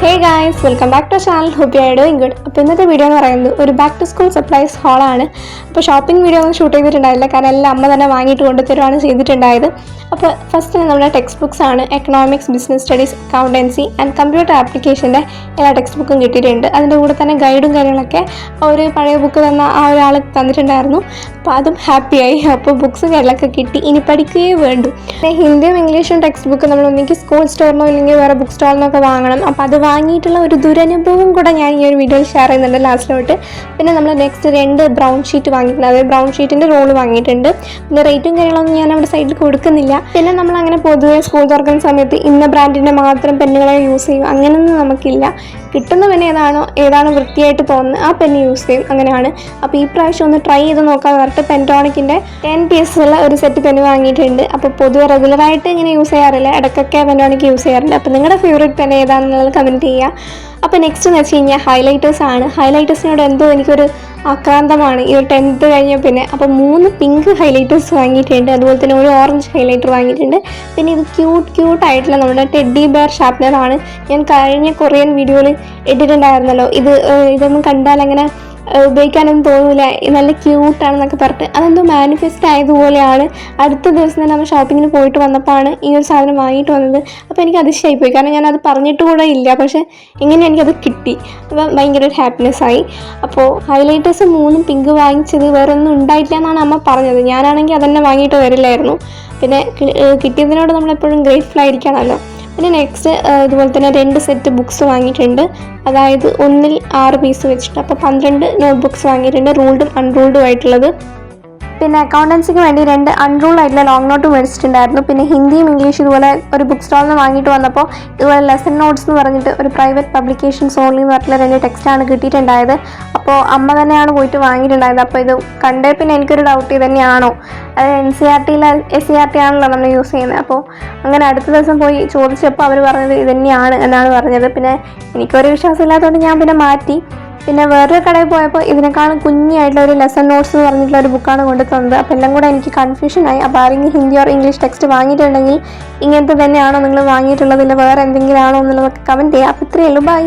Hey guys, welcome back to our channel. Hope you are doing good. അപ്പോൾ ഇന്നത്തെ video എന്ന് പറയുന്നത് ഒരു ബാക്ക് ടു സ്കൂൾ സപ്ലൈസ് ഹാളാണ്. അപ്പോൾ ഷോപ്പിംഗ് വീഡിയോ ഒന്നും ഷൂട്ട് ചെയ്തിട്ടുണ്ടായില്ല, കാരണം എല്ലാം അമ്മ തന്നെ വാങ്ങിയിട്ട് കൊണ്ടുതരുവാണ് ചെയ്തിട്ടുണ്ടായത്. അപ്പോൾ ഫസ്റ്റ് നമ്മുടെ ടെക്സ്റ്റ് ബുക്സ് ആണ്. Economics, business studies, accountancy and computer ആപ്ലിക്കേഷൻ്റെ എല്ലാ ടെക്സ്റ്റ് ബുക്കും കിട്ടിയിട്ടുണ്ട്. അതിൻ്റെ കൂടെ തന്നെ ഗൈഡും കാര്യങ്ങളൊക്കെ ഒരു പഴയ ബുക്ക് തന്ന ആ ഒരാൾ തന്നിട്ടുണ്ടായിരുന്നു. അപ്പോൾ അതും ഹാപ്പിയായി. അപ്പോൾ ബുക്സ് കാര്യങ്ങളൊക്കെ കിട്ടി, ഇനി പഠിക്കുകയേ വേണ്ടു. പിന്നെ ഹിന്ദിയും ഇംഗ്ലീഷും ടെക്സ്റ്റ് ബുക്ക് നമ്മൾ ഒന്നെങ്കിൽ സ്കൂൾ സ്റ്റോറിനോ ഇല്ലെങ്കിൽ വേറെ ബുക്ക് സ്റ്റോറിനൊക്കെ വാങ്ങണം. അപ്പോൾ അത് വാങ്ങിയിട്ടുള്ള ഒരു ദുരനുഭവം കൂടെ ഞാൻ ഈ ഒരു വീഡിയോയിൽ ഷെയർ ചെയ്യുന്നുണ്ട് ലാസ്റ്റിലോട്ട്. പിന്നെ നമ്മൾ നെക്സ്റ്റ് 2 ബ്രൗൺ ഷീറ്റ് വാങ്ങിയിട്ടുണ്ട്, അതായത് ബ്രൗൺ ഷീറ്റിൻ്റെ റോള് വാങ്ങിയിട്ടുണ്ട്. പിന്നെ റേറ്റും കാര്യങ്ങളൊന്നും ഞാൻ അവിടെ സൈഡിൽ കൊടുക്കുന്നില്ല. പിന്നെ നമ്മളങ്ങനെ പൊതുവെ സ്കൂൾ തുറക്കുന്ന സമയത്ത് ഇന്ന ബ്രാൻഡിൻ്റെ മാത്രം പെന്നുകളെ യൂസ് ചെയ്യും, അങ്ങനെയൊന്നും നമുക്കില്ല. കിട്ടുന്ന പെന്ന് ഏതാണോ വൃത്തിയായിട്ട് തോന്നുന്നത് ആ പെന്ന് യൂസ് ചെയ്യും, അങ്ങനെയാണ്. അപ്പോൾ ഈ പ്രാവശ്യം ഒന്ന് ട്രൈ ചെയ്ത് നോക്കാമെന്ന് പറഞ്ഞിട്ട് പെൻറ്റോണിക്കിൻ്റെ 10 പീസുള്ള ഒരു സെറ്റ് പെന്ന് വാങ്ങിയിട്ടുണ്ട്. അപ്പോൾ പൊതുവെ റെഗുലറായിട്ട് ഇങ്ങനെ യൂസ് ചെയ്യാറില്ല, ഇടയ്ക്കൊക്കെ പെൻറ്റോണിക്ക് യൂസ് ചെയ്യാറുണ്ട്. അപ്പോൾ നിങ്ങളുടെ ഫേവറേറ്റ് പെൻ ഏതാണെന്നുള്ളത് കമൻറ്റ് ചെയ്യുക. അപ്പോൾ നെക്സ്റ്റ് എന്ന് വെച്ച് കഴിഞ്ഞാൽ ഹൈലൈറ്റേഴ്സ് ആണ്. ഹൈലൈറ്റേഴ്സിനോട് എന്തോ എനിക്കൊരു ആക്രാന്തമാണ് ഈ ഒരു 10th കഴിഞ്ഞ പിന്നെ. അപ്പോൾ 3 പിങ്ക് ഹൈലൈറ്റേഴ്സ് വാങ്ങിയിട്ടുണ്ട്, അതുപോലെ തന്നെ ഒരു ഓറഞ്ച് ഹൈലൈറ്റർ വാങ്ങിയിട്ടുണ്ട്. പിന്നെ ഇത് ക്യൂട്ടായിട്ടുള്ള നമ്മുടെ ടെഡി ബെയർ ഷാർപ്നറാണ്. ഞാൻ കഴിഞ്ഞ കൊറിയൻ വീഡിയോയിൽ ഇട്ടിട്ടുണ്ടായിരുന്നല്ലോ. ഇതൊന്നും കണ്ടാൽ അങ്ങനെ ഉപയോഗിക്കാനൊന്നും തോന്നില്ല, നല്ല ക്യൂട്ടാണെന്നൊക്കെ പറഞ്ഞിട്ട്. അതെന്തോ മാനിഫെസ്റ്റ് ആയതുപോലെയാണ്. അടുത്ത ദിവസം തന്നെ നമ്മൾ ഷോപ്പിങ്ങിന് പോയിട്ട് വന്നപ്പോഴാണ് ഈ ഒരു സാധനം വാങ്ങിയിട്ട് വന്നത്. അപ്പോൾ എനിക്ക് അതിശയായിപ്പോയി, കാരണം ഞാനത് പറഞ്ഞിട്ട് കൂടെ ഇല്ല, പക്ഷേ എങ്ങനെ എനിക്കത് കിട്ടി. അപ്പോൾ ഭയങ്കര ഒരു ഹാപ്പിനെസ്സായി. അപ്പോൾ ഹൈലൈറ്റേഴ്സ് 3 പിങ്ക് വാങ്ങിച്ചത് വേറെ ഒന്നും ഉണ്ടായിട്ടില്ല എന്നാണ് അമ്മ പറഞ്ഞത്. ഞാനാണെങ്കിൽ അതന്നെ വാങ്ങിയിട്ട് വരില്ലായിരുന്നു. പിന്നെ കിട്ടിയതിനോട് നമ്മളെപ്പോഴും ഗ്രേറ്റ്ഫുൾ ആയിരിക്കണമല്ലോ. പിന്നെ നെക്സ്റ്റ് ഇതുപോലെ തന്നെ 2 സെറ്റ് ബുക്സ് വാങ്ങിയിട്ടുണ്ട്, അതായത് 1-ൽ 6 പീസ് വെച്ചിട്ട്. അപ്പോൾ 12 നോട്ട് ബുക്സ് വാങ്ങിയിട്ടുണ്ട്, റൂൾഡും അൺറൂൾഡും ആയിട്ടുള്ളത്. പിന്നെ അക്കൗണ്ടൻസിക്ക് വേണ്ടി 2 അൺറൂൾഡ് ആയിട്ടുള്ള ലോങ് നോട്ട് മേടിച്ചിട്ടുണ്ടായിരുന്നു. പിന്നെ ഹിന്ദിയും ഇംഗ്ലീഷും ഇതുപോലെ ഒരു ബുക്ക് സ്റ്റോളിൽ നിന്ന് വാങ്ങിയിട്ട് വന്നപ്പോൾ ഇതുപോലെ ലെസൺ നോട്ട്സ് എന്ന് പറഞ്ഞിട്ട് ഒരു പ്രൈവറ്റ് പബ്ലിക്കേഷൻസ് ഓൺലി എന്ന് പറഞ്ഞിട്ടുള്ള 2 ടെക്സ്റ്റാണ് കിട്ടിയിട്ടുണ്ടായത്. അപ്പോൾ അമ്മ തന്നെയാണ് പോയിട്ട് വാങ്ങിയിട്ടുണ്ടായത്. അപ്പോൾ ഇത് കണ്ടേ പിന്നെ എനിക്കൊരു ഡൗട്ട്, ഇത് തന്നെയാണോ, അത് SCERT ആണല്ലോ നമ്മൾ യൂസ് ചെയ്യുന്നത്. അപ്പോൾ അങ്ങനെ അടുത്ത ദിവസം പോയി ചോദിച്ചപ്പോൾ അവർ പറഞ്ഞത് ഇത് തന്നെയാണ് എന്നാണ് പറഞ്ഞത്. പിന്നെ എനിക്കൊരു വിശ്വാസമില്ലാത്തതുകൊണ്ട് ഞാൻ പിന്നെ മാറ്റി. പിന്നെ വേറൊരു കടയിൽ പോയപ്പോൾ ഇതിനേക്കാളും കുഞ്ഞായിട്ടുള്ള ഒരു ലെസൺ നോട്ട്സ് എന്ന് പറഞ്ഞിട്ടുള്ള ഒരു ബുക്കാണ് കൊണ്ടു തന്നത്. അപ്പോൾ എല്ലാം കൂടെ എനിക്ക് കൺഫ്യൂഷനായി. അപ്പോൾ ആരെങ്കിലും ഹിന്ദി ഓർ ഇംഗ്ലീഷ് ടെക്സ്റ്റ് വാങ്ങിയിട്ടുണ്ടെങ്കിൽ ഇങ്ങനത്തെ തന്നെയാണോ നിങ്ങൾ വാങ്ങിയിട്ടുള്ളത്, ഇല്ല വേറെ എന്തെങ്കിലും ആണോ എന്നുള്ളതൊക്കെ കമൻറ്റ് ചെയ്യുക. അപ്പോൾ ഇത്രയേ ഉള്ളൂ, ബൈ.